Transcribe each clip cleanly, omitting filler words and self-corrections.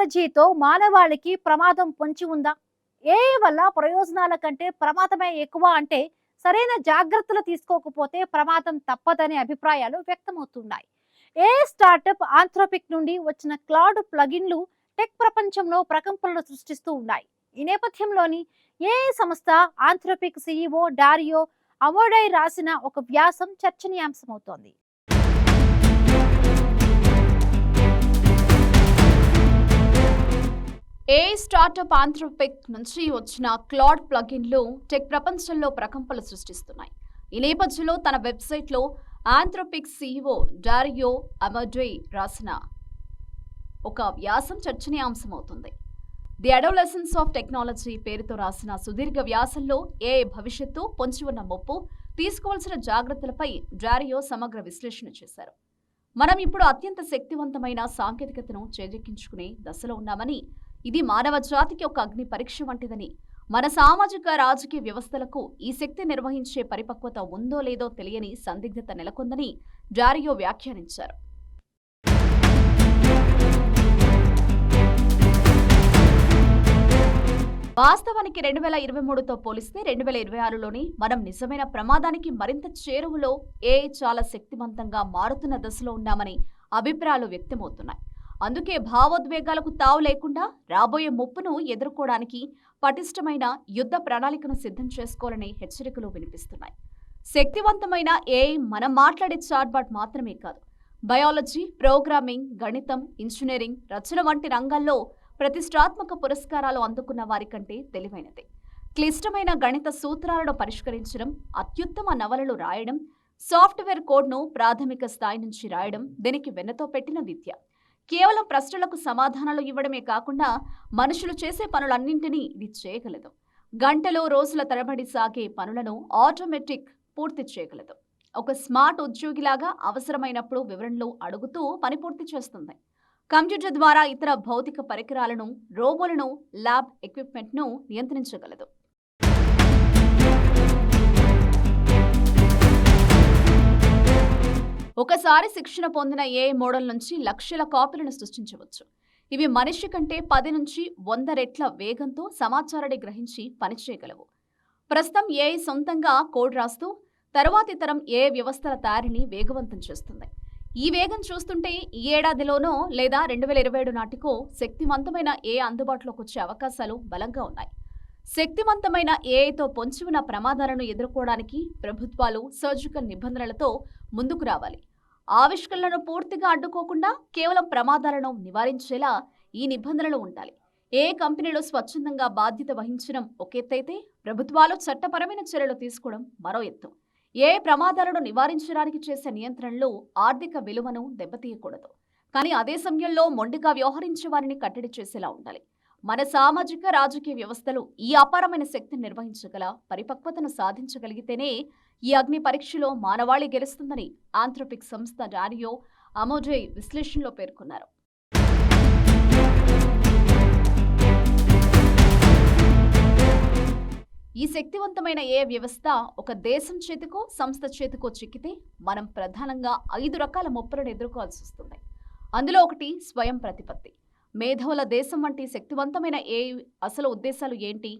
టెక్నాలజీతో మానవాళికి ప్రమాదం పొంచి ఉందా? ఏఐ వల్ల ప్రయోజనాల కంటే ప్రమాదమే ఎక్కువ అంటే సరైన జాగ్రత్తలు తీసుకోకపోతే ప్రమాదం తప్పదనే అభిప్రాయాలు వ్యక్తమవుతున్నాయి. ఏఐ స్టార్టప్ ఆంథ్రోపిక్ నుండి వచ్చిన క్లౌడ్ ప్లగిన్లు టెక్ ప్రపంచంలో ప్రకంపనలు సృష్టిస్తూ ఉన్నాయి. ఈ నేపథ్యంలోని ఏఐ సంస్థ ఆంథ్రోపిక్ సిఇఓ డారియో అమోడై రాసిన ఒక వ్యాసం చర్చనీయాంశమవుతోంది. ఏఐ స్టార్టప్ ఆంథ్రోపిక్ నుంచి వచ్చిన క్లౌడ్ ప్లగిన్లు టెక్ ప్రపంచంలో ప్రకంపనలు సృష్టిస్తున్నాయి. ఈ నేపథ్యంలో తన వెబ్సైట్లో ఆంథ్రోపిక్ సీఈఓ డారియో అమోడై రాసిన ఒక వ్యాసం చర్చనీయాంశమవుతుంది. ది అడోలెసెన్స్ ఆఫ్ టెక్నాలజీ పేరుతో రాసిన సుదీర్ఘ వ్యాసంలో ఏఐ భవిష్యత్తు, పొంచి ఉన్న ముప్పు, తీసుకోవాల్సిన జాగ్రత్తలపై డారియో సమగ్ర విశ్లేషణ చేశారు. మనం ఇప్పుడు అత్యంత శక్తివంతమైన సాంకేతికతను చేజెక్కించుకునే దశలో ఉన్నామని, ఇది మానవ జాతికి ఒక అగ్ని పరీక్ష వంటిదని, మన సామాజిక రాజకీయ వ్యవస్థలకు ఈ శక్తి నిర్వహించే పరిపక్వత ఉందో లేదో తెలియని సందిగ్ధత నెలకొందని డారియో వ్యాఖ్యానించారు. వాస్తవానికి 2023తో పోలిస్తే 2026లోని మనం నిజమైన ప్రమాదానికి మరింత చేరువలో ఏఐ చాలా శక్తివంతంగా మారుతున్న దశలో ఉన్నామని అభిప్రాయాలు వ్యక్తమవుతున్నాయి. అందుకే భావోద్వేగాలకు తావు లేకుండా రాబోయే ముప్పును ఎదుర్కోవడానికి పటిష్టమైన యుద్ధ ప్రణాళికను సిద్ధం చేసుకోవాలని హెచ్చరికలు వినిపిస్తున్నాయి. శక్తివంతమైన ఏఐ మనం మాట్లాడే చాట్బాట్ మాత్రమే కాదు, బయాలజీ, ప్రోగ్రామింగ్, గణితం, ఇంజనీరింగ్, రచన వంటి రంగాల్లో ప్రతిష్టాత్మక పురస్కారాలు అందుకున్న వారి కంటే తెలివైనది. క్లిష్టమైన గణిత సూత్రాలను పరిష్కరించడం, అత్యుత్తమ నవలలు రాయడం, సాఫ్ట్వేర్ కోడ్ను ప్రాథమిక స్థాయి నుంచి రాయడం దీనికి వెన్నతో పెట్టిన విద్య. కేవలం ప్రశ్నలకు సమాధానాలు ఇవ్వడమే కాకుండా మనుషులు చేసే పనులన్నింటినీ ఇది చేయగలదు. గంటలు, రోజుల తరబడి సాగే పనులను ఆటోమేటిక్ పూర్తి చేయగలదు. ఒక స్మార్ట్ ఉద్యోగిలాగా అవసరమైనప్పుడు వివరణలు అడుగుతూ పని పూర్తి చేస్తుంది. కంప్యూటర్ ద్వారా ఇతర భౌతిక పరికరాలను, రోబోలను, ల్యాబ్ ఎక్విప్మెంట్ను నియంత్రించగలదు. ఒకసారి శిక్షణ పొందిన ఏఐ మోడల్ నుంచి లక్షల కాపీలను సృష్టించవచ్చు. ఇవి మనిషి కంటే 10 నుంచి 100 రెట్ల వేగంతో సమాచారాన్ని గ్రహించి పనిచేయగలవు. ప్రస్తుతం ఏఐ సొంతంగా కోడ్ రాస్తూ తరువాతి తరం ఏఐ వ్యవస్థల తయారీని వేగవంతం చేస్తుంది. ఈ వేగం చూస్తుంటే ఈ ఏడాదిలోనో లేదా 2027 నాటికో శక్తివంతమైన ఏఐ అందుబాటులోకి వచ్చే అవకాశాలు బలంగా ఉన్నాయి. శక్తివంతమైన ఏఐతో పొంచి ఉన్న ప్రమాదాలను ఎదుర్కోవడానికి ప్రభుత్వాలు సర్జికల్ నిబంధనలతో ముందుకు రావాలి. ఆవిష్కరణలను పూర్తిగా అడ్డుకోకుండా కేవలం ప్రమాదాలను నివారించేలా ఈ నిబంధనలు ఉండాలి. ఏ కంపెనీలు స్వచ్ఛందంగా బాధ్యత వహించడం ఒక ఎత్తైతే, ప్రభుత్వాలు చట్టపరమైన చర్యలు తీసుకోవడం మరో ఎత్తు. ఏ ప్రమాదాలను నివారించడానికి చేసే నియంత్రణలు ఆర్థిక విలువను దెబ్బతీయకూడదు, కానీ అదే సమయంలో మొండిగా వ్యవహరించే వారిని కట్టడి చేసేలా ఉండాలి. మన సామాజిక రాజకీయ వ్యవస్థలు ఈ అపారమైన శక్తిని నిర్వహించగల పరిపక్వతను సాధించగలిగితేనే ఈ అగ్ని పరీక్షలో మానవాళి గెలుస్తుందని ఆంథ్రోపిక్ సంస్థ డారియో అమోడై విశ్లేషణలో పేర్కొన్నారు. ఈ శక్తివంతమైన ఏ వ్యవస్థ ఒక దేశం చేతికో, సంస్థ చేతికో చిక్కితే మనం ప్రధానంగా 5 రకాల ముప్పులను ఎదుర్కోవాల్సి వస్తుంది. అందులో ఒకటి స్వయం ప్రతిపత్తి. మేధావుల దేశం వంటి శక్తివంతమైన ఏఐ అసలు ఉద్దేశాలు ఏంటి?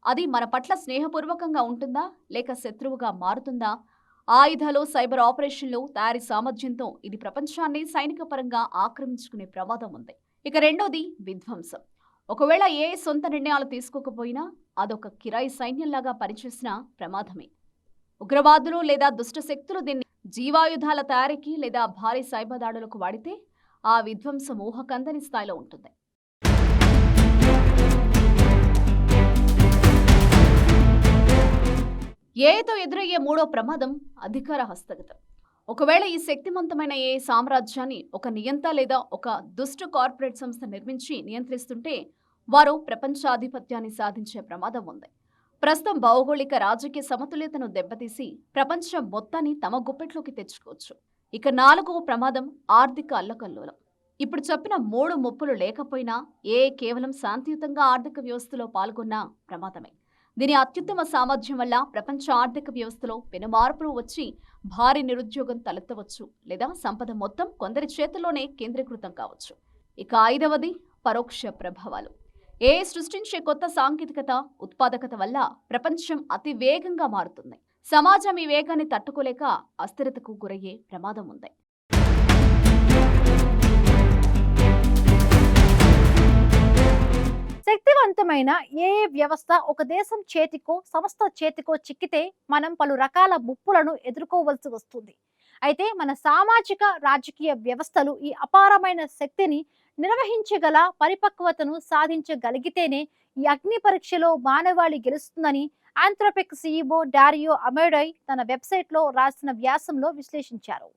అది మన పట్ల స్నేహపూర్వకంగా ఉంటుందా లేక శత్రువుగా మారుతుందా? ఆయుధాలు, సైబర్ ఆపరేషన్లు, తయారీ సామర్థ్యంతో ఇది ప్రపంచాన్ని సైనిక పరంగా ఆక్రమించుకునే ప్రమాదం ఉంది. ఇక రెండోది విధ్వంసం. ఒకవేళ ఏఐ సొంత నిర్ణయాలు తీసుకోకపోయినా అదొక కిరాయి సైన్యంలాగా పనిచేసిన ప్రమాదమే. ఉగ్రవాదులు లేదా దుష్ట శక్తులు దీన్ని జీవాయుధాల తయారీకి లేదా భారీ సైబర్ దాడులకు వాడితే ఆ విధ్వంసం ఊహకందని స్థాయిలో ఉంటుంది. ఏఐతో ఎదురయ్యే మూడో ప్రమాదం అధికార హస్తగతం. ఒకవేళ ఈ శక్తివంతమైన ఏఐ సామ్రాజ్యాన్ని ఒక నియంత లేదా ఒక దుష్ట కార్పొరేట్ సంస్థ నిర్మించి నియంత్రిస్తుంటే వారు ప్రపంచాధిపత్యాన్ని సాధించే ప్రమాదం ఉంది. ప్రస్తుతం భౌగోళిక రాజకీయ సమతుల్యతను దెబ్బతీసి ప్రపంచం మొత్తాన్ని తమ గుప్పెట్లోకి తెచ్చుకోవచ్చు. ఇక 4వ ప్రమాదం ఆర్థిక అల్లకల్లోలం. ఇప్పుడు చెప్పిన 3 ముప్పులు లేకపోయినా ఏఐ కేవలం శాంతియుతంగా ఆర్థిక వ్యవస్థలో పాల్గొన్న ప్రమాదమే. దీని అత్యుత్తమ సామర్థ్యం వల్ల ప్రపంచ ఆర్థిక వ్యవస్థలో పెనుమార్పులు వచ్చి భారీ నిరుద్యోగం తలెత్తవచ్చు లేదా సంపద మొత్తం కొందరి చేతుల్లోనే కేంద్రీకృతం కావచ్చు. ఇక 5వది పరోక్ష ప్రభావాలు. ఏఐ సృష్టించే కొత్త సాంకేతికత, ఉత్పాదకత వల్ల ప్రపంచం అతి వేగంగా మారుతుంది. సమాజం ఈ వేగాన్ని తట్టుకోలేక అస్థిరతకు గురయ్యే ప్రమాదం ఉంది. శక్తివంతమైన ఏఏ వ్యవస్థ ఒక దేశం చేతికో సంస్థ చేతికో చిక్కితే మనం పలు రకాల ముప్పులను ఎదుర్కోవలసి వస్తుంది. అయితే మన సామాజిక రాజకీయ వ్యవస్థలు ఈ అపారమైన శక్తిని నిర్వహించగల పరిపక్వతను సాధించగలిగితేనే ఈ అగ్ని పరీక్షలో మానవాళి గెలుస్తుందని ఆంథ్రోపిక్ సీఈఓ డారియో అమెడోయ్ తన వెబ్సైట్లో రాసిన వ్యాసంలో విశ్లేషించారు.